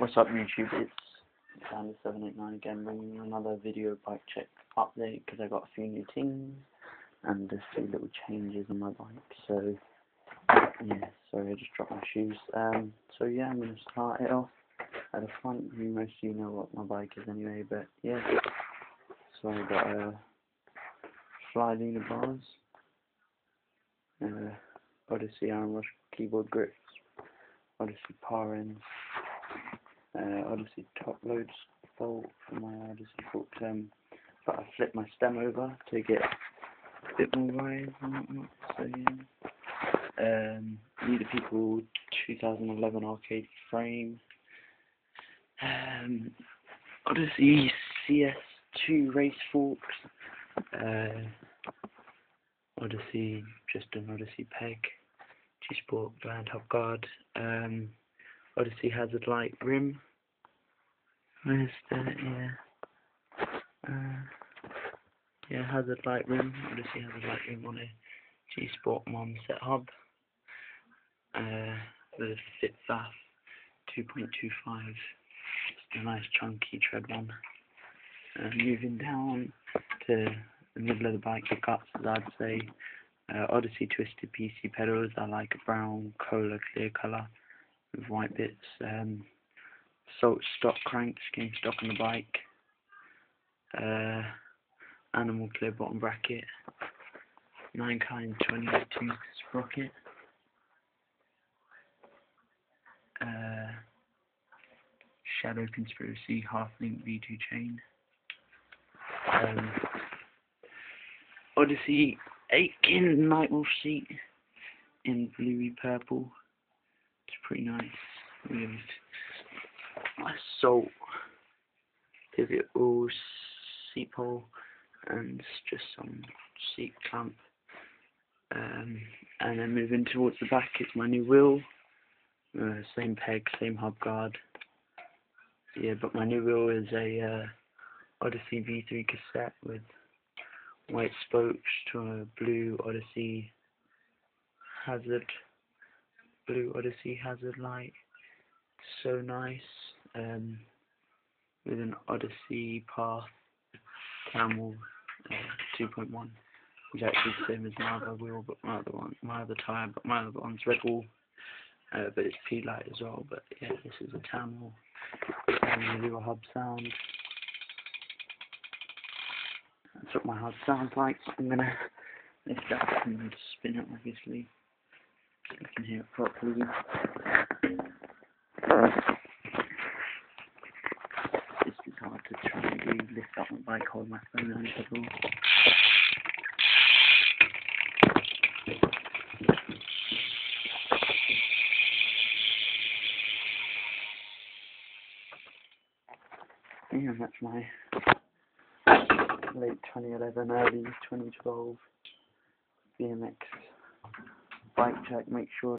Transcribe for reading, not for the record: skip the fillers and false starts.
What's up YouTube, it's Sandy789 again, bringing you another video bike check update because I got a few new things and a few little changes on my bike. So yeah, sorry I just dropped my shoes. So yeah, I'm going to start it off at the front. Most of you know what my bike is anyway, but yeah. So I got fly leaner bars, Odyssey iron rush keyboard grips, Odyssey power ends, Odyssey top loads bolt for my Odyssey fork, but I flipped my stem over to get a bit more rise and whatnot. So yeah, Need a People 2011 arcade frame, Odyssey CS2 race forks, Odyssey, just an Odyssey peg, G-Sport brand hub guard, Odyssey hazard light rim. Where's the hazard light rim? Odyssey hazard light rim on a G-Sport mom set hub. With a Fit Faf 2.25. A nice chunky tread one. Moving down to the middle of the bike, the guts, as I'd say. Odyssey twisted PC pedals. I like a brown cola clear colour with white bits. Salt stock cranks came stock on the bike. Animal clear bottom bracket. 9-kind 28 tooth sprocket. Shadow Conspiracy half-link V2 chain. Odyssey 8-kin Nightwolf seat in bluey purple. It's pretty nice. With a salt pivot wheel, seat pole, and just some seat clamp. And then moving towards the back, it's my new wheel. Same peg, same hub guard. Yeah, but my new wheel is a Odyssey V3 cassette with white spokes to a blue Odyssey hazard light. So nice. With an Odyssey Path Camel 2.1, which is actually the same as my other wheel, but my other tyre, but my other one's red wall. But it's P-light as well. But yeah, this is a Camel. I'm do a hub sound. That's what my hub sounds like. I'm gonna lift that up and spin it, obviously, so you can hear it properly. This is hard to try and do. Lift up my bike, hold my phone on the pedal. Yeah, that's my late 2011, early 2012 BMX bike check. Make sure